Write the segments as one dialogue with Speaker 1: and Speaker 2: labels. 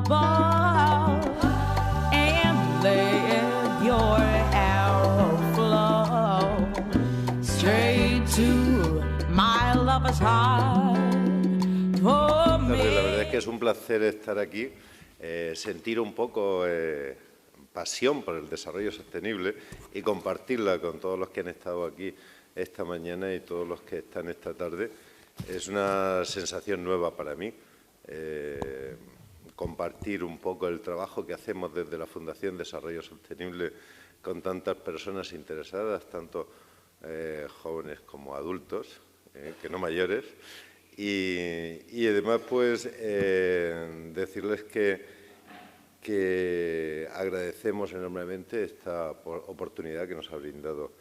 Speaker 1: above and let your arrow flow straight to my lover's heart. For me.
Speaker 2: La verdad es que es un placer estar aquí, sentir un poco pasión por el desarrollo sostenible y compartirla con todos los que han estado aquí esta mañana y todos los que están esta tarde. Es una sensación nueva para mí, compartir un poco el trabajo que hacemos desde la Fundación Desarrollo Sostenible con tantas personas interesadas, tanto jóvenes como adultos, que no mayores. Y además, pues, decirles que agradecemos enormemente esta oportunidad que nos ha brindado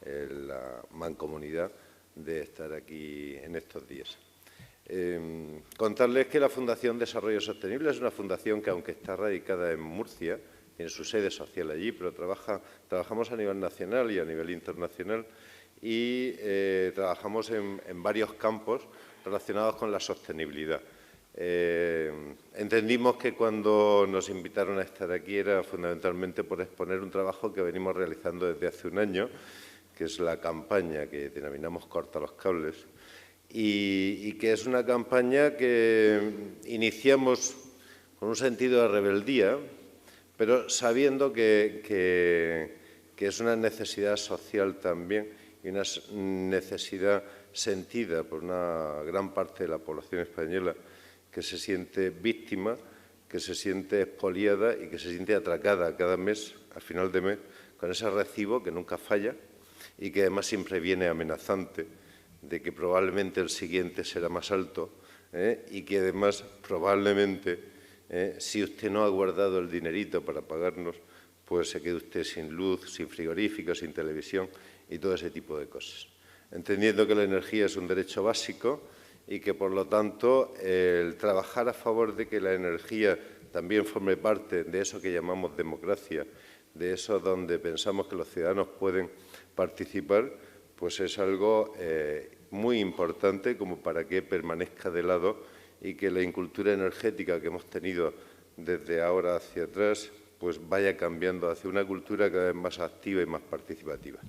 Speaker 2: la Mancomunidad de estar aquí en estos días. Contarles que la Fundación Desarrollo Sostenible es una fundación que, aunque está radicada en Murcia, tiene su sede social allí, pero trabajamos a nivel nacional y a nivel internacional y trabajamos en varios campos relacionados con la sostenibilidad. Entendimos que cuando nos invitaron a estar aquí era fundamentalmente por exponer un trabajo que venimos realizando desde hace un año, que es la campaña que denominamos Corta los cables, y que es una campaña que iniciamos con un sentido de rebeldía, pero sabiendo que es una necesidad social también y una necesidad sentida por una gran parte de la población española que se siente víctima, que se siente expoliada y que se siente atracada cada mes, al final de mes, con ese recibo que nunca falla y que además siempre viene amenazante de que probablemente el siguiente será más alto y que además probablemente, si usted no ha guardado el dinerito para pagarnos, pues se quede usted sin luz, sin frigorífico, sin televisión y todo ese tipo de cosas. Entendiendo que la energía es un derecho básico y que, por lo tanto, el trabajar a favor de que la energía también forme parte de eso que llamamos democracia, de eso donde pensamos que los ciudadanos pueden participar, pues es algo muy importante como para que permanezca de lado y que la incultura energética que hemos tenido desde ahora hacia atrás pues vaya cambiando hacia una cultura cada vez más activa y más participativa.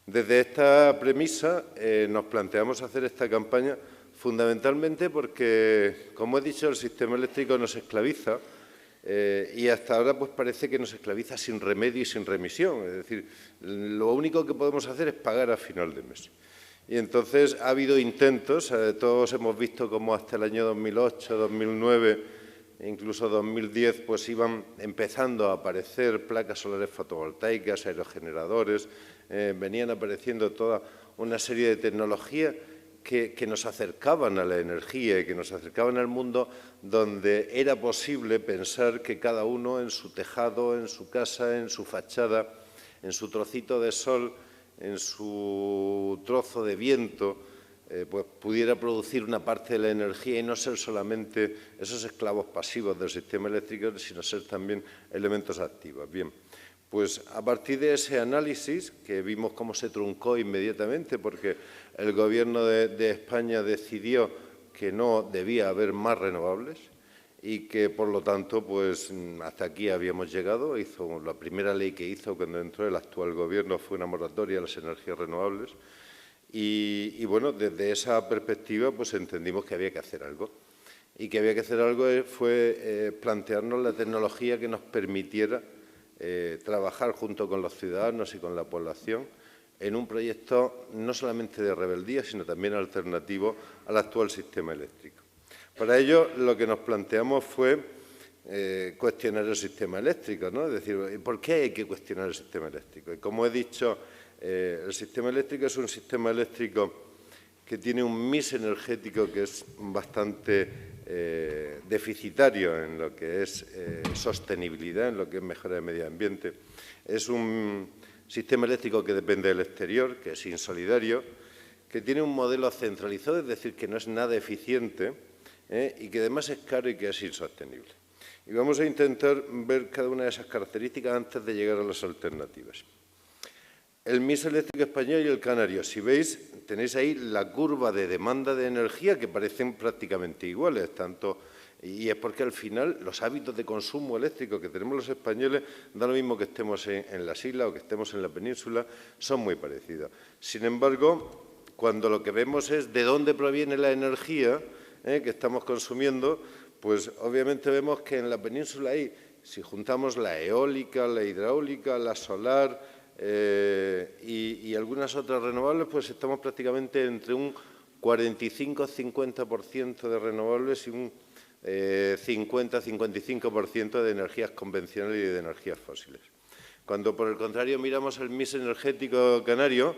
Speaker 2: Desde esta premisa nos planteamos hacer esta campaña fundamentalmente porque, como he dicho, el sistema eléctrico nos esclaviza y hasta ahora pues parece que nos esclaviza sin remedio y sin remisión. Es decir, lo único que podemos hacer es pagar a final de mes. Y entonces ha habido intentos, todos hemos visto cómo hasta el año 2008, 2009, incluso 2010, pues iban empezando a aparecer placas solares fotovoltaicas, aerogeneradores, venían apareciendo toda una serie de tecnologías que nos acercaban a la energía y que nos acercaban al mundo donde era posible pensar que cada uno en su tejado, en su casa, en su fachada, en su trocito de sol, en su trozo de viento, pues pudiera producir una parte de la energía y no ser solamente esos esclavos pasivos del sistema eléctrico, sino ser también elementos activos. Bien, pues a partir de ese análisis, que vimos cómo se truncó inmediatamente porque el Gobierno de España decidió que no debía haber más renovables y que, por lo tanto, pues hasta aquí habíamos llegado. La primera ley que hizo cuando entró el actual Gobierno fue una moratoria a las energías renovables. Y bueno, desde esa perspectiva pues entendimos que había que hacer algo. Y que había que hacer algo fue plantearnos la tecnología que nos permitiera trabajar junto con los ciudadanos y con la población en un proyecto no solamente de rebeldía, sino también alternativo al actual sistema eléctrico. Para ello, lo que nos planteamos fue cuestionar el sistema eléctrico, ¿no? Es decir, ¿por qué hay que cuestionar el sistema eléctrico? Y como he dicho, el sistema eléctrico es un sistema eléctrico que tiene un mix energético que es bastante deficitario en lo que es sostenibilidad, en lo que es mejora del medio ambiente. Es un sistema eléctrico que depende del exterior, que es insolidario, que tiene un modelo centralizado, es decir, que no es nada eficiente y que además es caro y que es insostenible. Y vamos a intentar ver cada una de esas características antes de llegar a las alternativas. El mix eléctrico español y el canario. Si veis, tenéis ahí la curva de demanda de energía que parecen prácticamente iguales, tanto Y es porque al final los hábitos de consumo eléctrico que tenemos los españoles, da lo mismo que estemos en las islas o que estemos en la península, son muy parecidos. Sin embargo, cuando lo que vemos es de dónde proviene la energía que estamos consumiendo, pues obviamente vemos que en la península hay, si juntamos la eólica, la hidráulica, la solar y algunas otras renovables, pues estamos prácticamente entre un 45-50% de renovables y un 50-55% de energías convencionales y de energías fósiles. Cuando, por el contrario, miramos el mix energético canario,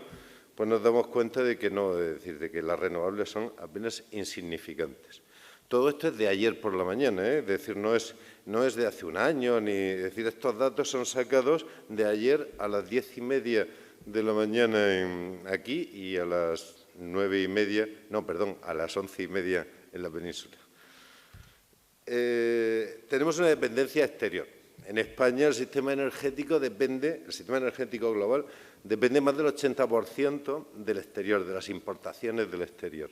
Speaker 2: pues nos damos cuenta de que no, es decir, de que las renovables son apenas insignificantes. Todo esto es de ayer por la mañana, es decir, no es de hace un año, es decir, estos datos son sacados de ayer a las 10:30 de la mañana aquí y a las 9:30, a las 11:30 en la península. Tenemos una dependencia exterior. En España el sistema energético global depende más del 80% del exterior, de las importaciones del exterior.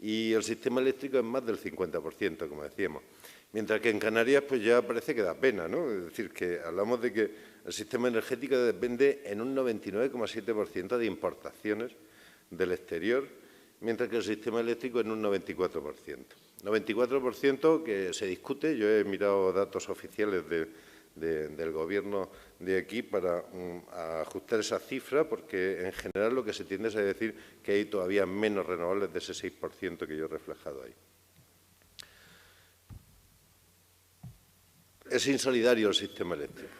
Speaker 2: Y el sistema eléctrico es más del 50%, como decíamos. Mientras que en Canarias pues ya parece que da pena, ¿no? Es decir, que hablamos de que el sistema energético depende en un 99,7% de importaciones del exterior, mientras que el sistema eléctrico en un 94%. 94% que se discute, yo he mirado datos oficiales del Gobierno de aquí para ajustar esa cifra, porque en general lo que se tiende es a decir que hay todavía menos renovables de ese 6% que yo he reflejado ahí. Es insolidario el sistema eléctrico.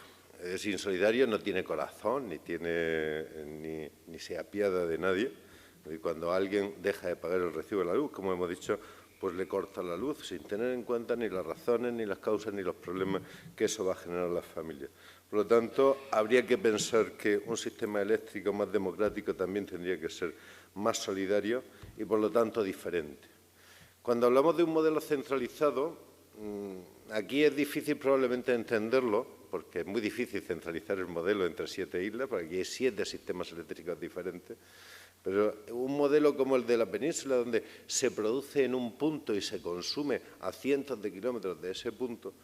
Speaker 2: Es insolidario, no tiene corazón, ni se apiada de nadie. Y cuando alguien deja de pagar el recibo de la luz, como hemos dicho, pues le corta la luz sin tener en cuenta ni las razones, ni las causas, ni los problemas que eso va a generar a las familias. Por lo tanto, habría que pensar que un sistema eléctrico más democrático también tendría que ser más solidario y, por lo tanto, diferente. Cuando hablamos de un modelo centralizado, aquí es difícil probablemente entenderlo, porque es muy difícil centralizar el modelo entre 7 islas, porque aquí hay 7 sistemas eléctricos diferentes. Pero un modelo como el de la península, donde se produce en un punto y se consume a cientos de kilómetros de ese punto,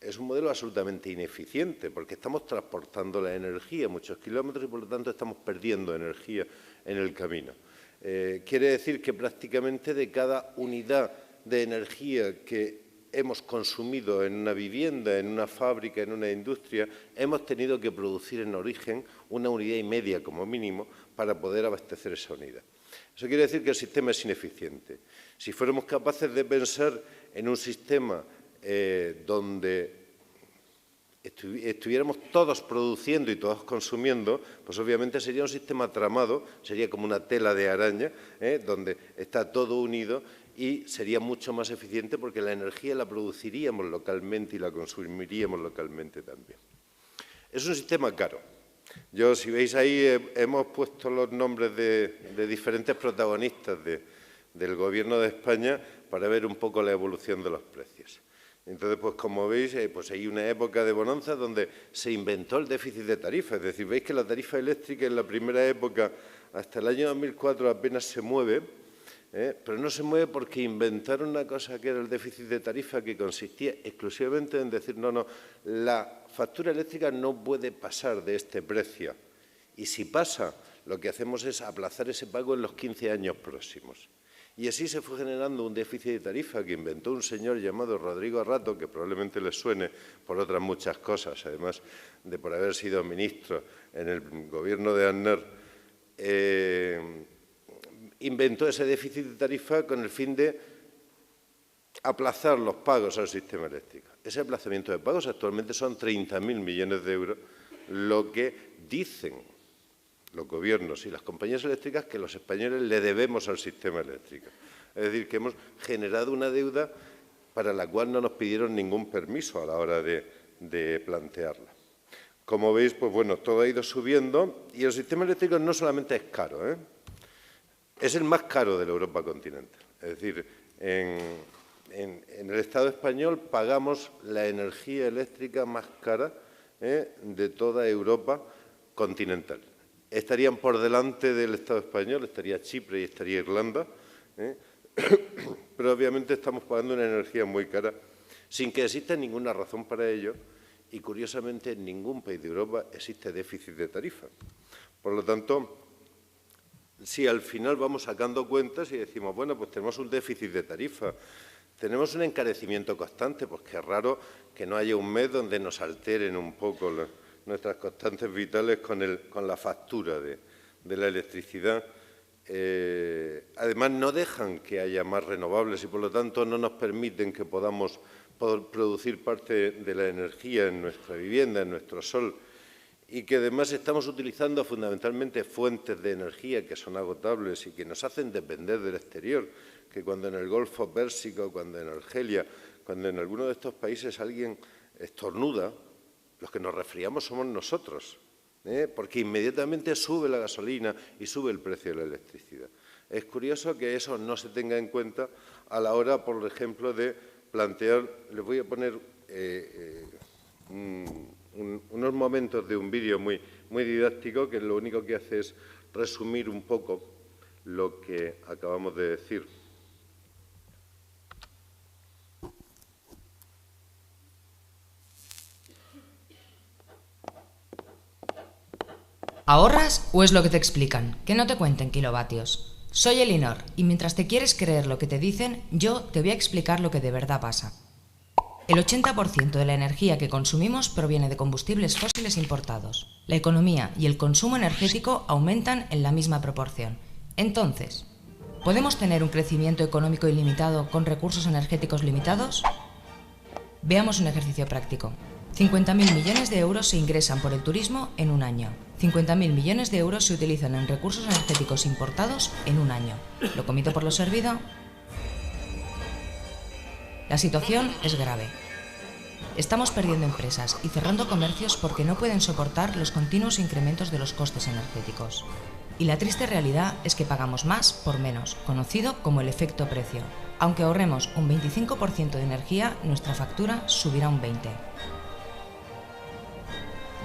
Speaker 2: es un modelo absolutamente ineficiente, porque estamos transportando la energía muchos kilómetros y, por lo tanto, estamos perdiendo energía en el camino. Quiere decir que prácticamente de cada unidad de energía que hemos consumido en una vivienda, en una fábrica, en una industria, hemos tenido que producir en origen 1,5 unidades como mínimo para poder abastecer esa unidad. Eso quiere decir que el sistema es ineficiente. Si fuéramos capaces de pensar en un sistema donde estuviéramos todos produciendo y todos consumiendo, pues obviamente sería un sistema tramado, sería como una tela de araña, donde está todo unido, y sería mucho más eficiente porque la energía la produciríamos localmente y la consumiríamos localmente también. Es un sistema caro. Si veis ahí, hemos puesto los nombres de diferentes protagonistas del Gobierno de España para ver un poco la evolución de los precios. Entonces, pues como veis, pues hay una época de bonanza donde se inventó el déficit de tarifa. Es decir, veis que la tarifa eléctrica en la primera época, hasta el año 2004, apenas se mueve, pero no se mueve porque inventaron una cosa que era el déficit de tarifa, que consistía exclusivamente en decir, no, la factura eléctrica no puede pasar de este precio. Y si pasa, lo que hacemos es aplazar ese pago en los 15 años próximos. Y así se fue generando un déficit de tarifa que inventó un señor llamado Rodrigo Rato, que probablemente les suene por otras muchas cosas, además de por haber sido ministro en el gobierno de Aznar. Inventó ese déficit de tarifa con el fin de aplazar los pagos al sistema eléctrico. Ese aplazamiento de pagos actualmente son 30.000 millones de euros, lo que dicen los gobiernos y las compañías eléctricas que los españoles le debemos al sistema eléctrico. Es decir, que hemos generado una deuda para la cual no nos pidieron ningún permiso a la hora de plantearla. Como veis, pues bueno, todo ha ido subiendo y el sistema eléctrico no solamente es caro, es el más caro de la Europa continental. Es decir, en el Estado español pagamos la energía eléctrica más cara de toda Europa continental. Estarían por delante del Estado español, estaría Chipre y estaría Irlanda, pero obviamente estamos pagando una energía muy cara sin que exista ninguna razón para ello y, curiosamente, en ningún país de Europa existe déficit de tarifa. Por lo tanto, si al final vamos sacando cuentas y decimos, bueno, pues tenemos un déficit de tarifa, tenemos un encarecimiento constante, pues qué raro que no haya un mes donde nos alteren un poco nuestras constantes vitales con la factura de la electricidad. Además, no dejan que haya más renovables y, por lo tanto, no nos permiten que podamos producir parte de la energía en nuestra vivienda, en nuestro sol, y que además estamos utilizando fundamentalmente fuentes de energía que son agotables y que nos hacen depender del exterior, que cuando en el Golfo Pérsico, cuando en Argelia, cuando en alguno de estos países alguien estornuda, los que nos resfriamos somos nosotros, porque inmediatamente sube la gasolina y sube el precio de la electricidad. Es curioso que eso no se tenga en cuenta a la hora, por ejemplo, de plantear, les voy a poner unos momentos de un vídeo muy didáctico que lo único que hace es resumir un poco lo que acabamos de decir.
Speaker 3: ¿Ahorras o es lo que te explican? Que no te cuenten kilovatios. Soy Elinor y mientras te quieres creer lo que te dicen, yo te voy a explicar lo que de verdad pasa. El 80% de la energía que consumimos proviene de combustibles fósiles importados. La economía y el consumo energético aumentan en la misma proporción. Entonces, ¿podemos tener un crecimiento económico ilimitado con recursos energéticos limitados? Veamos un ejercicio práctico. 50.000 millones de euros se ingresan por el turismo en un año. 50.000 millones de euros se utilizan en recursos energéticos importados en un año. ¿Lo comido por lo servido? La situación es grave. Estamos perdiendo empresas y cerrando comercios porque no pueden soportar los continuos incrementos de los costes energéticos. Y la triste realidad es que pagamos más por menos, conocido como el efecto precio. Aunque ahorremos un 25% de energía, nuestra factura subirá un 20%.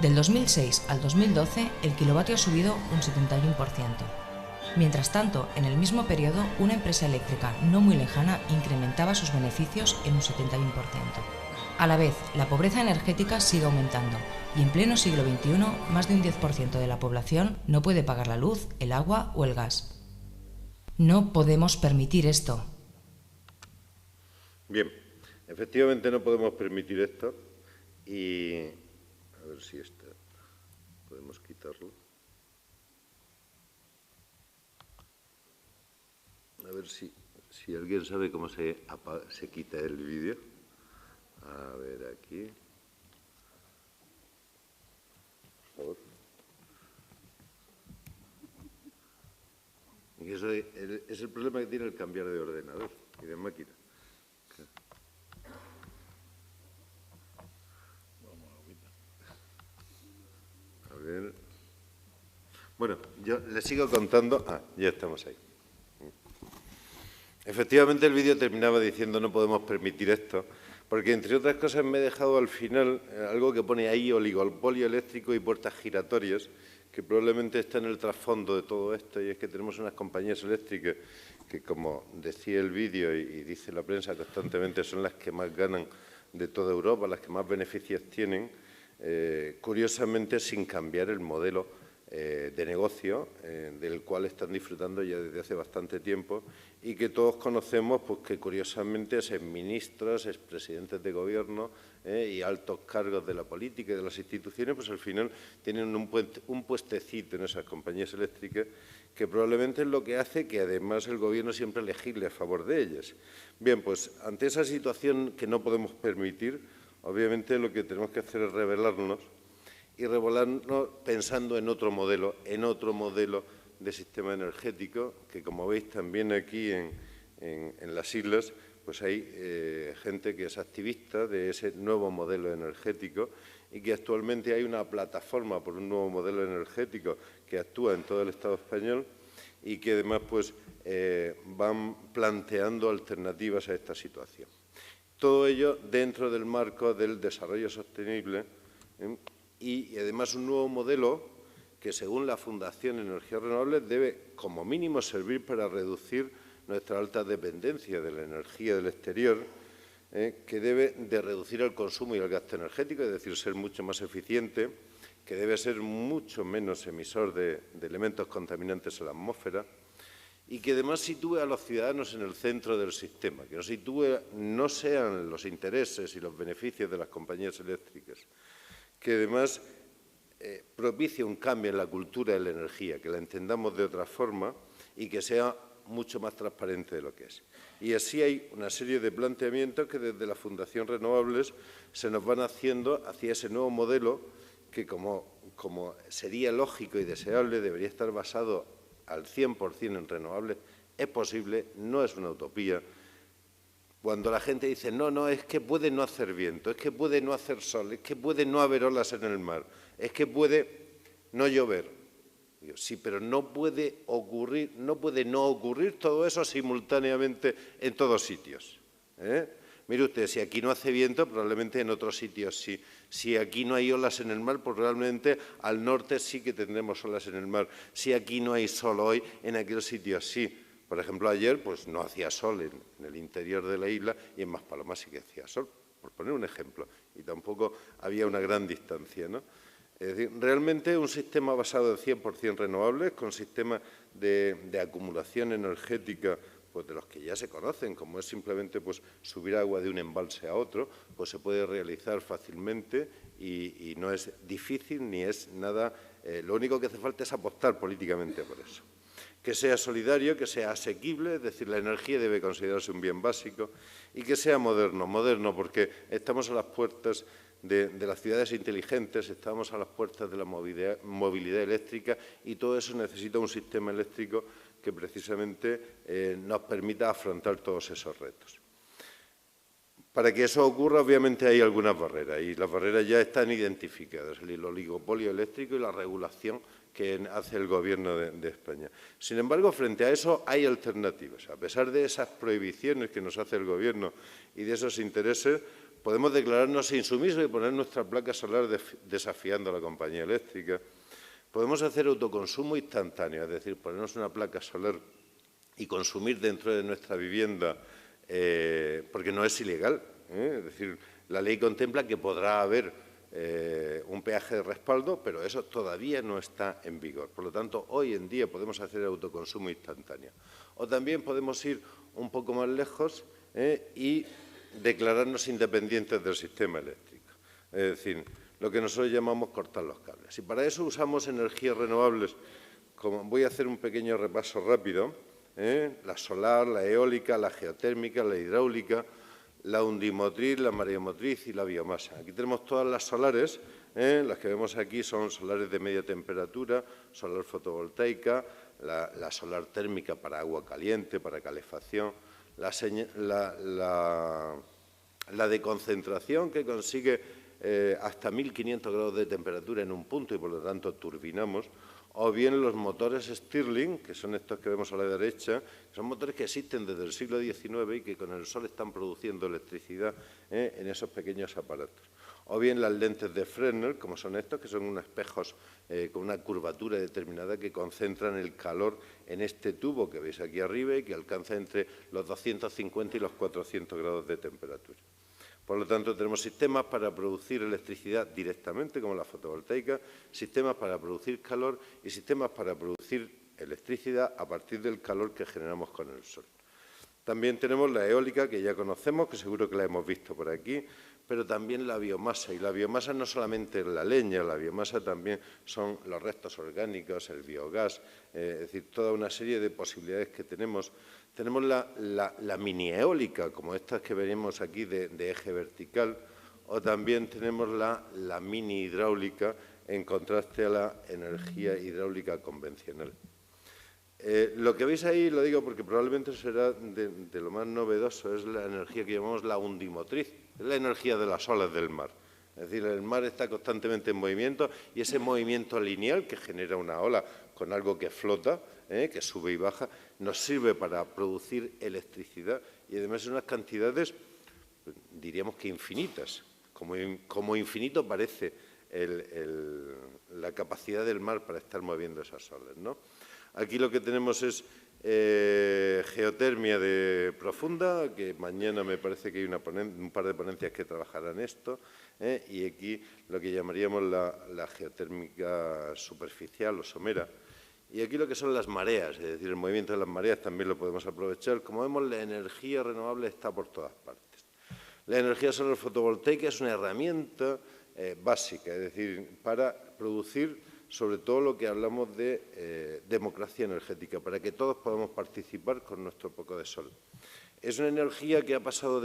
Speaker 3: Del 2006 al 2012, el kilovatio ha subido un 71%. Mientras tanto, en el mismo periodo, una empresa eléctrica no muy lejana incrementaba sus beneficios en un 71%. A la vez, la pobreza energética sigue aumentando y en pleno siglo XXI, más de un 10% de la población no puede pagar la luz, el agua o el gas. No podemos permitir esto.
Speaker 2: Bien, efectivamente no podemos permitir esto y a ver si podemos quitarlo. A ver si alguien sabe cómo se quita el vídeo. A ver, aquí. Por favor. Y eso es el problema que tiene el cambiar de ordenador y de máquina. A ver. Bueno, yo les sigo contando. Ya estamos ahí. Efectivamente, el vídeo terminaba diciendo no podemos permitir esto, porque, entre otras cosas, me he dejado al final algo que pone ahí oligopolio eléctrico y puertas giratorias, que probablemente está en el trasfondo de todo esto, y es que tenemos unas compañías eléctricas que, como decía el vídeo y dice la prensa constantemente, son las que más ganan de toda Europa, las que más beneficios tienen, curiosamente sin cambiar el modelo de negocio del cual están disfrutando ya desde hace bastante tiempo y que todos conocemos, pues que curiosamente exministros, expresidentes de gobierno y altos cargos de la política y de las instituciones, pues al final tienen un puestecito en esas compañías eléctricas que probablemente es lo que hace que además el gobierno siempre legisle a favor de ellas. Bien, pues ante esa situación que no podemos permitir, obviamente lo que tenemos que hacer es rebelarnos y revelarnos pensando en otro modelo de sistema energético, que como veis también aquí en las islas, pues hay gente que es activista de ese nuevo modelo energético y que actualmente hay una plataforma por un nuevo modelo energético que actúa en todo el Estado español y que además pues, van planteando alternativas a esta situación. Todo ello dentro del marco del desarrollo sostenible y además un nuevo modelo que, según la Fundación Energías Renovables, debe como mínimo servir para reducir nuestra alta dependencia de la energía del exterior que debe de reducir el consumo y el gasto energético, es decir, ser mucho más eficiente, que debe ser mucho menos emisor de elementos contaminantes en la atmósfera y que además sitúe a los ciudadanos en el centro del sistema, que no sean los intereses y los beneficios de las compañías eléctricas, que además propicie un cambio en la cultura de la energía, que la entendamos de otra forma y que sea mucho más transparente de lo que es. Y así hay una serie de planteamientos que desde la Fundación Renovables se nos van haciendo hacia ese nuevo modelo que, como sería lógico y deseable, debería estar basado al 100% en renovables. Es posible, no es una utopía. Cuando la gente dice, no, es que puede no hacer viento, es que puede no hacer sol, es que puede no haber olas en el mar, es que puede no llover. Digo, sí, pero no puede no ocurrir todo eso simultáneamente en todos sitios. Mire usted, si aquí no hace viento, probablemente en otros sitios sí. Si aquí no hay olas en el mar, pues realmente al norte sí que tendremos olas en el mar. Si aquí no hay sol hoy, en aquellos sitios sí. Por ejemplo, ayer pues no hacía sol en el interior de la isla y en Maspalomas sí que hacía sol, por poner un ejemplo. Y tampoco había una gran distancia, ¿no? Es decir, realmente un sistema basado en 100% renovables, con sistemas de acumulación energética pues de los que ya se conocen, como es simplemente pues, subir agua de un embalse a otro, pues se puede realizar fácilmente y no es difícil ni es nada. Lo único que hace falta es apostar políticamente por eso. Que sea solidario, que sea asequible, es decir, la energía debe considerarse un bien básico y que sea moderno porque estamos a las puertas de las ciudades inteligentes, estamos a las puertas de la movilidad eléctrica y todo eso necesita un sistema eléctrico que precisamente nos permita afrontar todos esos retos. Para que eso ocurra, obviamente hay algunas barreras y las barreras ya están identificadas, el oligopolio eléctrico y la regulación que hace el Gobierno de España. Sin embargo, frente a eso hay alternativas. A pesar de esas prohibiciones que nos hace el Gobierno y de esos intereses, podemos declararnos insumisos y poner nuestra placa solar desafiando a la compañía eléctrica. Podemos hacer autoconsumo instantáneo, es decir, ponernos una placa solar y consumir dentro de nuestra vivienda, porque no es ilegal. Es decir, la ley contempla que podrá haber un peaje de respaldo, pero eso todavía no está en vigor. Por lo tanto, hoy en día podemos hacer autoconsumo instantáneo. O también podemos ir un poco más lejos y declararnos independientes del sistema eléctrico. Es decir, lo que nosotros llamamos cortar los cables. Y para eso usamos energías renovables. Voy a hacer un pequeño repaso rápido. La solar, la eólica, la geotérmica, la hidráulica, la undimotriz, la mareomotriz y la biomasa. Aquí tenemos todas las solares. Las que vemos aquí son solares de media temperatura, solar fotovoltaica, la solar térmica para agua caliente, para calefacción, la de concentración que consigue hasta 1500 grados de temperatura en un punto y por lo tanto turbinamos, o bien los motores Stirling, que son estos que vemos a la derecha, son motores que existen desde el siglo XIX y que con el sol están produciendo electricidad en esos pequeños aparatos. O bien las lentes de Fresnel, como son estos, que son unos espejos con una curvatura determinada que concentran el calor en este tubo que veis aquí arriba y que alcanza entre los 250 y los 400 grados de temperatura. Por lo tanto, tenemos sistemas para producir electricidad directamente, como la fotovoltaica, sistemas para producir calor y sistemas para producir electricidad a partir del calor que generamos con el sol. También tenemos la eólica, que ya conocemos, que seguro que la hemos visto por aquí, pero también la biomasa. Y la biomasa no solamente es la leña, la biomasa también son los restos orgánicos, el biogás, es decir, toda una serie de posibilidades que tenemos. Tenemos la mini eólica, como estas que veremos aquí de eje vertical, o también tenemos la mini hidráulica en contraste a la energía hidráulica convencional. Lo que veis ahí, lo digo porque probablemente será de lo más novedoso, es la energía que llamamos la undimotriz, es la energía de las olas del mar. Es decir, el mar está constantemente en movimiento y ese movimiento lineal que genera una ola con algo que flota, que sube y baja, nos sirve para producir electricidad y además en unas cantidades, diríamos que infinitas. Como infinito parece la capacidad del mar para estar moviendo esas olas, ¿no? Aquí lo que tenemos es geotermia profunda, que mañana me parece que hay un par de ponencias que trabajarán esto, y aquí lo que llamaríamos la geotérmica superficial o somera. Y aquí lo que son las mareas, es decir, el movimiento de las mareas también lo podemos aprovechar. Como vemos, la energía renovable está por todas partes. La energía solar fotovoltaica es una herramienta básica, es decir, para producir sobre todo lo que hablamos de democracia energética, para que todos podamos participar con nuestro poco de sol. Es una energía que ha pasado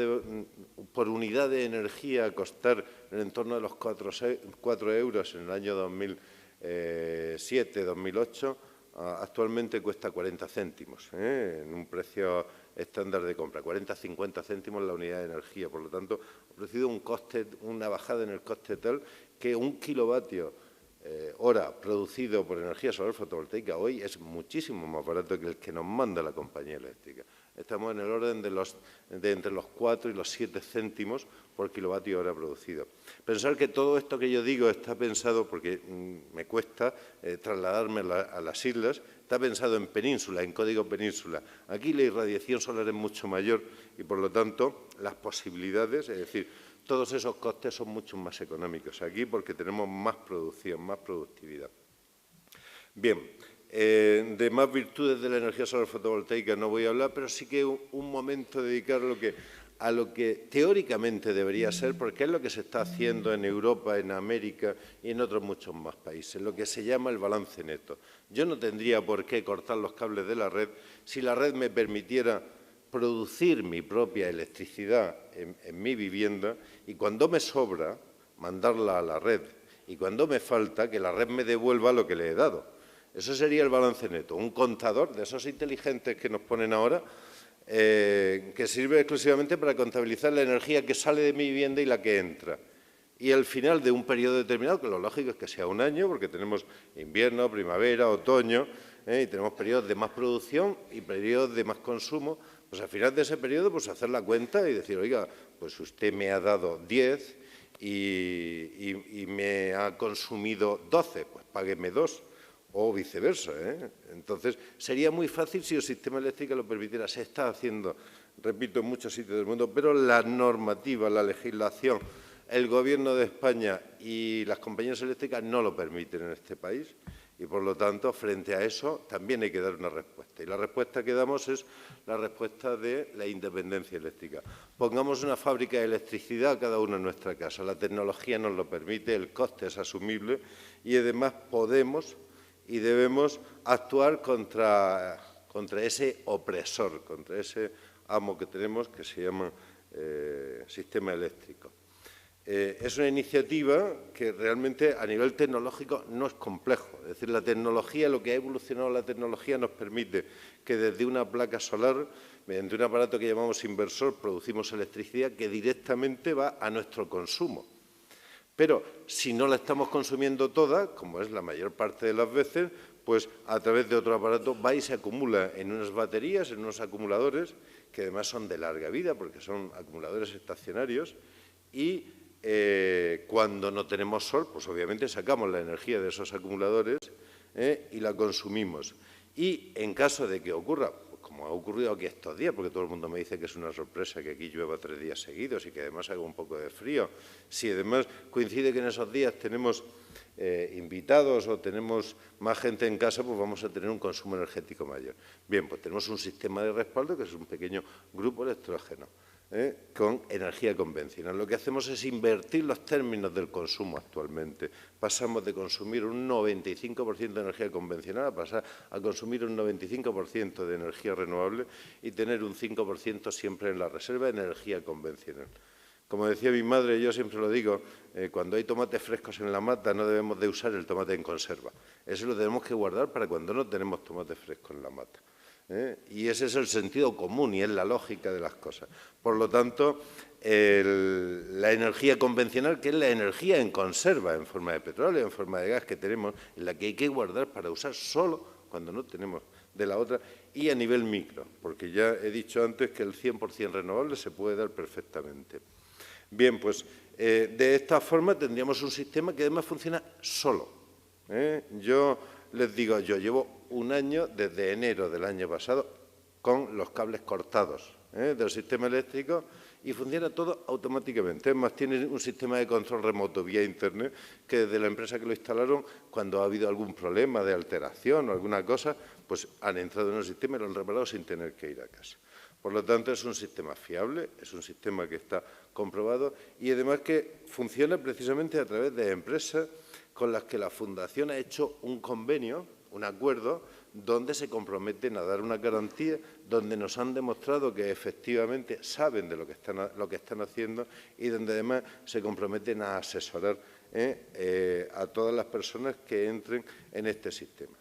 Speaker 2: por unidad de energía a costar en torno de los 4 euros en el año 2007-2008, actualmente cuesta 40 céntimos, en un precio estándar de compra, 40-50 céntimos la unidad de energía. Por lo tanto, ha producido una bajada en el coste tal que un kilovatio hora producido por energía solar fotovoltaica hoy es muchísimo más barato que el que nos manda la compañía eléctrica. Estamos en el orden de entre los 4 y los 7 céntimos por kilovatio hora producido. Pensar que todo esto que yo digo está pensado, porque me cuesta trasladarme a las islas, está pensado en península, en código península. Aquí la irradiación solar es mucho mayor y, por lo tanto, las posibilidades, es decir, todos esos costes son mucho más económicos aquí porque tenemos más producción, más productividad. Bien, de más virtudes de la energía solar fotovoltaica no voy a hablar, pero sí que un momento dedicar a lo que teóricamente debería ser, porque es lo que se está haciendo en Europa, en América y en otros muchos más países, lo que se llama el balance neto. Yo no tendría por qué cortar los cables de la red si la red me permitiera producir mi propia electricidad en mi vivienda y cuando me sobra, mandarla a la red y cuando me falta, que la red me devuelva lo que le he dado. Eso sería el balance neto, un contador de esos inteligentes que nos ponen ahora, que sirve exclusivamente para contabilizar la energía que sale de mi vivienda y la que entra. Y al final de un periodo determinado, que lo lógico es que sea un año, porque tenemos invierno, primavera, otoño, y tenemos periodos de más producción y periodos de más consumo, pues al final de ese periodo pues hacer la cuenta y decir, oiga, pues usted me ha dado 10 y me ha consumido 12, pues págueme 2. O viceversa, Entonces, sería muy fácil si el sistema eléctrico lo permitiera. Se está haciendo, repito, en muchos sitios del mundo, pero la normativa, la legislación, el Gobierno de España y las compañías eléctricas no lo permiten en este país y, por lo tanto, frente a eso también hay que dar una respuesta. Y la respuesta que damos es la respuesta de la independencia eléctrica. Pongamos una fábrica de electricidad cada uno en nuestra casa. La tecnología nos lo permite, el coste es asumible y, además, podemos y debemos actuar contra ese opresor, contra ese amo que tenemos que se llama sistema eléctrico. Es una iniciativa que realmente a nivel tecnológico no es complejo. Es decir, la tecnología, lo que ha evolucionado la tecnología nos permite que desde una placa solar, mediante un aparato que llamamos inversor, producimos electricidad que directamente va a nuestro consumo. Pero si no la estamos consumiendo toda, como es la mayor parte de las veces, pues a través de otro aparato va y se acumula en unas baterías, en unos acumuladores, que además son de larga vida, porque son acumuladores estacionarios, y cuando no tenemos sol, pues obviamente sacamos la energía de esos acumuladores y la consumimos. Y en caso de que ocurra, como ha ocurrido aquí estos días, porque todo el mundo me dice que es una sorpresa que aquí llueva 3 días seguidos y que además haga un poco de frío. Si además coincide que en esos días tenemos invitados o tenemos más gente en casa, pues vamos a tener un consumo energético mayor. Bien, pues tenemos un sistema de respaldo que es un pequeño grupo electrógeno con energía convencional. Lo que hacemos es invertir los términos del consumo actualmente. Pasamos de consumir un 95% de energía convencional a pasar a consumir un 95% de energía renovable y tener un 5% siempre en la reserva de energía convencional. Como decía mi madre, yo siempre lo digo, cuando hay tomates frescos en la mata no debemos de usar el tomate en conserva. Eso lo tenemos que guardar para cuando no tenemos tomate fresco en la mata. Y ese es el sentido común y es la lógica de las cosas. Por lo tanto, la energía convencional, que es la energía en conserva, en forma de petróleo, en forma de gas que tenemos, en la que hay que guardar para usar solo cuando no tenemos de la otra, y a nivel micro, porque ya he dicho antes que el 100% renovable se puede dar perfectamente. Bien, pues de esta forma tendríamos un sistema que además funciona solo. Yo les digo, yo llevo un año, desde enero del año pasado, con los cables cortados del sistema eléctrico y funciona todo automáticamente. Es más, tiene un sistema de control remoto vía Internet que desde la empresa que lo instalaron, cuando ha habido algún problema de alteración o alguna cosa, pues han entrado en el sistema y lo han reparado sin tener que ir a casa. Por lo tanto, es un sistema fiable, es un sistema que está comprobado y además que funciona precisamente a través de empresas con las que la Fundación ha hecho un convenio, un acuerdo, donde se comprometen a dar una garantía, donde nos han demostrado que efectivamente saben de lo que están haciendo y donde además se comprometen a asesorar a todas las personas que entren en este sistema.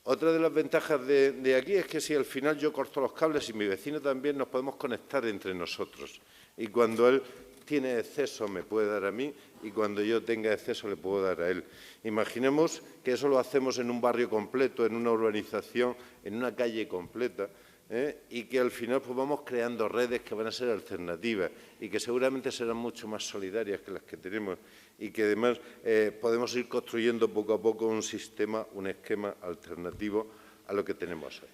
Speaker 2: Otra de las ventajas de aquí es que si al final yo corto los cables y mi vecino también, nos podemos conectar entre nosotros. Y cuando él tiene exceso me puede dar a mí y cuando yo tenga exceso le puedo dar a él. Imaginemos que eso lo hacemos en un barrio completo, en una urbanización, en una calle completa, y que al final pues vamos creando redes que van a ser alternativas y que seguramente serán mucho más solidarias que las que tenemos y que además podemos ir construyendo poco a poco un sistema, un esquema alternativo a lo que tenemos hoy.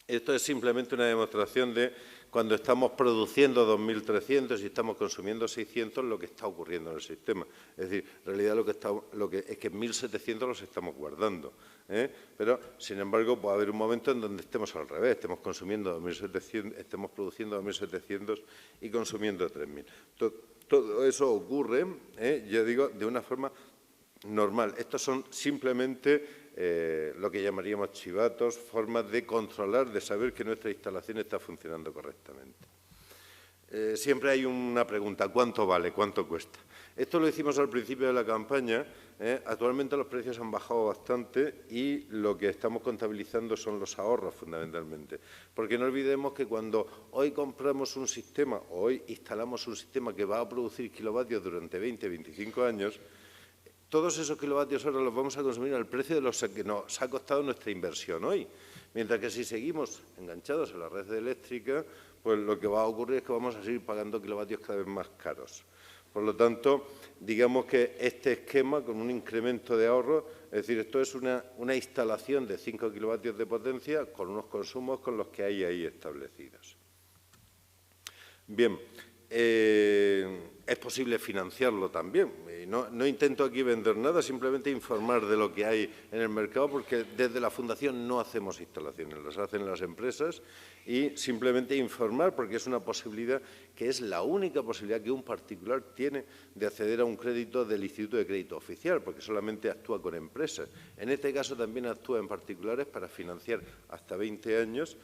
Speaker 2: Esto es simplemente una demostración de cuando estamos produciendo 2.300 y estamos consumiendo 600, lo que está ocurriendo en el sistema. Es decir, en realidad lo que es que 1.700 los estamos guardando. Pero, sin embargo, puede haber un momento en donde estemos al revés, estemos consumiendo 2.700, estemos produciendo 2.700 y consumiendo 3.000. Todo eso ocurre, yo digo, de una forma normal. Estos son simplemente lo que llamaríamos chivatos, formas de controlar, de saber que nuestra instalación está funcionando correctamente. Siempre hay una pregunta, ¿cuánto vale? ¿Cuánto cuesta? Esto lo hicimos al principio de la campaña. Actualmente los precios han bajado bastante y lo que estamos contabilizando son los ahorros fundamentalmente. Porque no olvidemos que cuando hoy compramos un sistema o hoy instalamos un sistema que va a producir kilovatios durante 20, 25 años, todos esos kilovatios hora los vamos a consumir al precio de los que nos ha costado nuestra inversión hoy. Mientras que si seguimos enganchados a la red eléctrica, pues lo que va a ocurrir es que vamos a seguir pagando kilovatios cada vez más caros. Por lo tanto, digamos que este esquema con un incremento de ahorro, es decir, esto es una instalación de 5 kilovatios de potencia con unos consumos con los que hay ahí establecidos. Bien, es posible financiarlo también. No intento aquí vender nada, simplemente informar de lo que hay en el mercado, porque desde la Fundación no hacemos instalaciones, las hacen las empresas, y simplemente informar, porque es una posibilidad que es la única posibilidad que un particular tiene de acceder a un crédito del Instituto de Crédito Oficial, porque solamente actúa con empresas. En este caso también actúa en particulares para financiar hasta 20 años,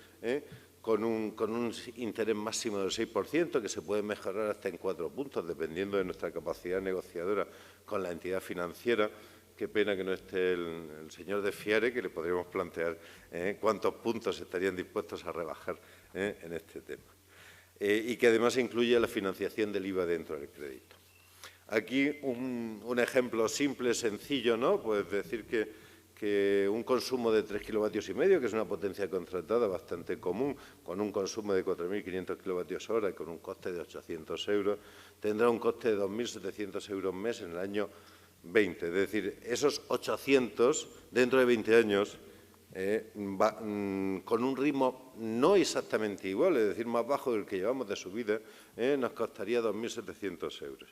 Speaker 2: con un interés máximo del 6%, que se puede mejorar hasta en 4 puntos, dependiendo de nuestra capacidad negociadora con la entidad financiera. Qué pena que no esté el señor de Fiare, que le podríamos plantear cuántos puntos estarían dispuestos a rebajar en este tema. Y que además incluye la financiación del IVA dentro del crédito. Aquí un ejemplo simple, sencillo, ¿no? Pues decir que un consumo de 3,5 kilovatios, que es una potencia contratada bastante común, con un consumo de 4.500 kilovatios hora y con un coste de 800 euros, tendrá un coste de 2.700 euros mes en el año 20. Es decir, esos 800, dentro de 20 años, con un ritmo no exactamente igual, es decir, más bajo del que llevamos de subida, nos costaría 2.700 euros.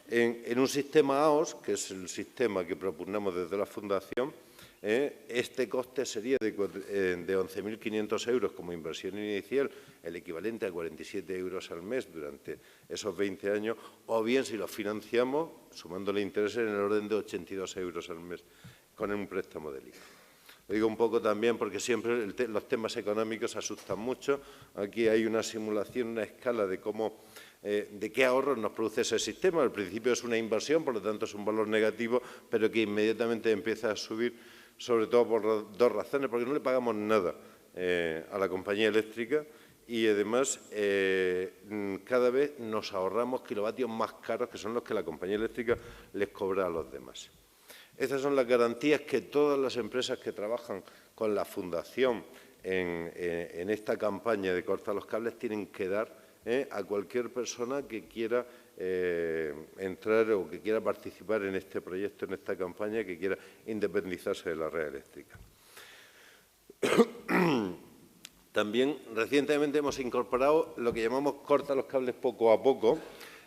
Speaker 2: En un sistema AOS, que es el sistema que propugnamos desde la Fundación, este coste sería de 11.500 euros como inversión inicial, el equivalente a 47 euros al mes durante esos 20 años, o bien si lo financiamos, sumándole intereses, en el orden de 82 euros al mes, con un préstamo del ICO. Lo digo un poco también porque siempre los temas económicos asustan mucho. Aquí hay una simulación, una escala de cómo, de qué ahorros nos produce ese sistema. Al principio es una inversión, por lo tanto es un valor negativo, pero que inmediatamente empieza a subir, sobre todo por dos razones, porque no le pagamos nada a la compañía eléctrica y además cada vez nos ahorramos kilovatios más caros, que son los que la compañía eléctrica les cobra a los demás. Estas son las garantías que todas las empresas que trabajan con la Fundación en esta campaña de Corta los Cables tienen que dar a cualquier persona que quiera entrar o que quiera participar en este proyecto, en esta campaña, que quiera independizarse de la red eléctrica. También recientemente hemos incorporado lo que llamamos corta los cables poco a poco,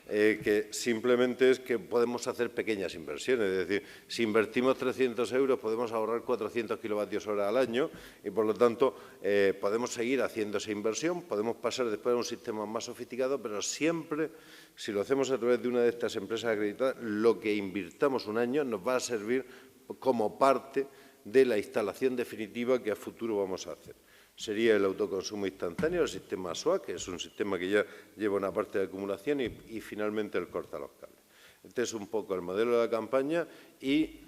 Speaker 2: que simplemente es que podemos hacer pequeñas inversiones. Es decir, si invertimos 300 euros podemos ahorrar 400 kilovatios hora al año y, por lo tanto, podemos seguir haciendo esa inversión, podemos pasar después a un sistema más sofisticado, pero siempre, si lo hacemos a través de una de estas empresas acreditadas, lo que invirtamos un año nos va a servir como parte de la instalación definitiva que a futuro vamos a hacer. Sería el autoconsumo instantáneo, el sistema SOA, que es un sistema que ya lleva una parte de acumulación, y finalmente el corta los cables. Este es un poco el modelo de la campaña y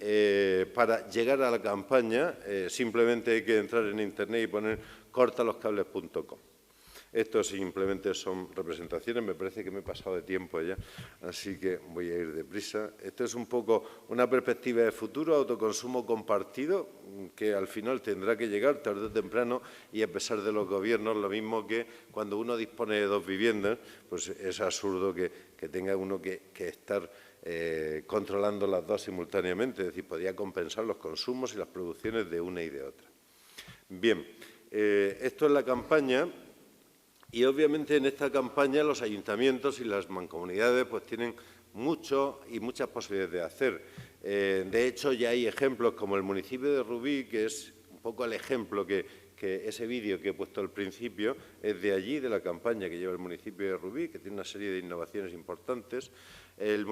Speaker 2: para llegar a la campaña simplemente hay que entrar en Internet y poner cortaloscables.com. Estos simplemente son representaciones, me parece que me he pasado de tiempo ya, así que voy a ir deprisa. Esto es un poco una perspectiva de futuro, autoconsumo compartido, que al final tendrá que llegar tarde o temprano, y a pesar de los gobiernos, lo mismo que cuando uno dispone de 2 viviendas, pues es absurdo que tenga uno que estar controlando las dos simultáneamente, es decir, podría compensar los consumos y las producciones de una y de otra. Bien, esto es la campaña. Y obviamente en esta campaña los ayuntamientos y las mancomunidades pues tienen muchas posibilidades de hacer. De hecho, ya hay ejemplos como el municipio de Rubí, que es un poco el ejemplo que ese vídeo que he puesto al principio es de allí, de la campaña que lleva el municipio de Rubí, que tiene una serie de innovaciones importantes. El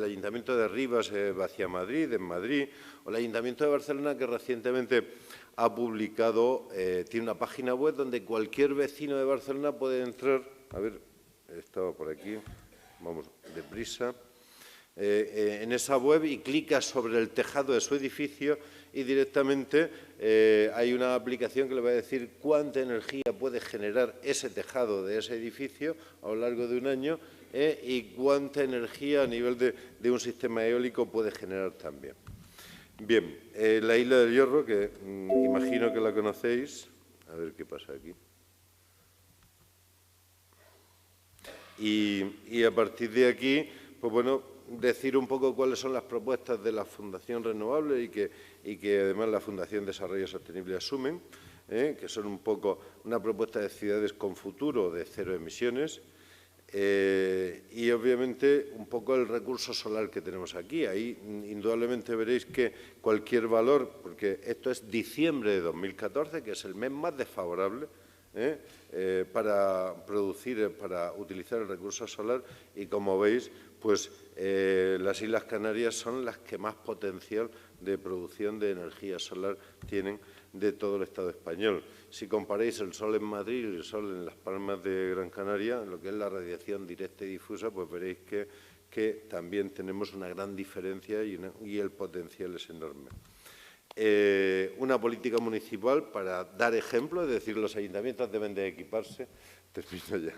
Speaker 2: Ayuntamiento de Rivas, hacia Madrid, en Madrid, o el Ayuntamiento de Barcelona, que recientemente ha publicado, tiene una página web donde cualquier vecino de Barcelona puede entrar, a ver, estaba por aquí, vamos deprisa, en esa web y clica sobre el tejado de su edificio y directamente hay una aplicación que le va a decir cuánta energía puede generar ese tejado de ese edificio a lo largo de un año y cuánta energía a nivel de un sistema eólico puede generar también. Bien, la Isla del Hierro, que imagino que la conocéis. A ver qué pasa aquí. Y a partir de aquí, pues bueno, decir un poco cuáles son las propuestas de la Fundación Renovable y que además la Fundación Desarrollo Sostenible asumen, que son un poco una propuesta de ciudades con futuro de 0 emisiones. Y obviamente un poco el recurso solar que tenemos aquí. Ahí indudablemente veréis que cualquier valor, porque esto es diciembre de 2014, que es el mes más desfavorable para utilizar el recurso solar, y como veis, pues las Islas Canarias son las que más potencial de producción de energía solar tienen de todo el Estado español. Si comparáis el sol en Madrid y el sol en Las Palmas de Gran Canaria, en lo que es la radiación directa y difusa, pues veréis que también tenemos una gran diferencia y el potencial es enorme. Una política municipal para dar ejemplo, es decir, los ayuntamientos deben de equiparse. Termino ya.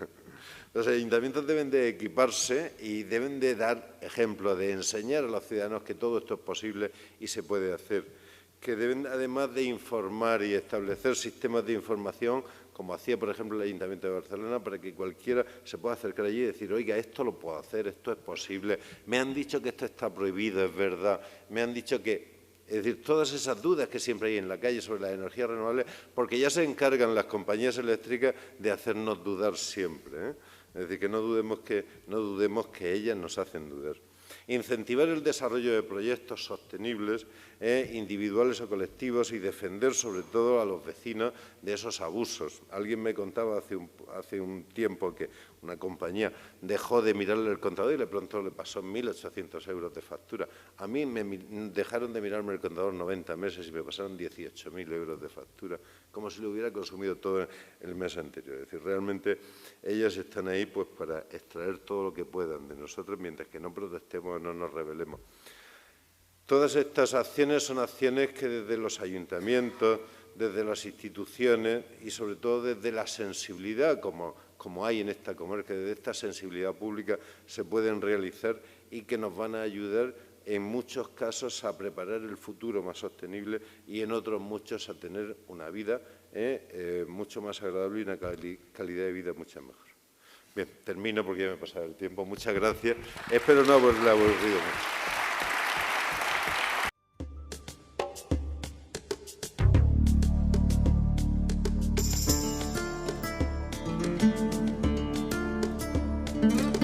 Speaker 2: Los ayuntamientos deben de equiparse y deben de dar ejemplo, de enseñar a los ciudadanos que todo esto es posible y se puede hacer. Que deben, además de informar y establecer sistemas de información, como hacía, por ejemplo, el Ayuntamiento de Barcelona, para que cualquiera se pueda acercar allí y decir, oiga, esto lo puedo hacer, esto es posible, me han dicho que esto está prohibido, es verdad, me han dicho que... Es decir, todas esas dudas que siempre hay en la calle sobre las energías renovables, porque ya se encargan las compañías eléctricas de hacernos dudar siempre, Es decir, que no dudemos que ellas nos hacen dudar. Incentivar el desarrollo de proyectos sostenibles, individuales o colectivos, y defender sobre todo a los vecinos de esos abusos. Alguien me contaba hace un tiempo que una compañía dejó de mirarle el contador y de pronto le pasó 1.800 euros de factura. A mí me dejaron de mirarme el contador 90 meses y me pasaron 18.000 euros de factura, como si lo hubiera consumido todo el mes anterior. Es decir, realmente ellas están ahí pues para extraer todo lo que puedan de nosotros, mientras que no protestemos o no nos rebelemos. Todas estas acciones son acciones que desde los ayuntamientos, desde las instituciones y sobre todo desde la sensibilidad, como hay en esta comarca, desde esta sensibilidad pública se pueden realizar y que nos van a ayudar en muchos casos a preparar el futuro más sostenible y en otros muchos a tener una vida mucho más agradable y una calidad de vida mucho mejor. Bien, termino porque ya me he pasado el tiempo. Muchas gracias. Espero no haberle aburrido mucho.
Speaker 1: Thank you.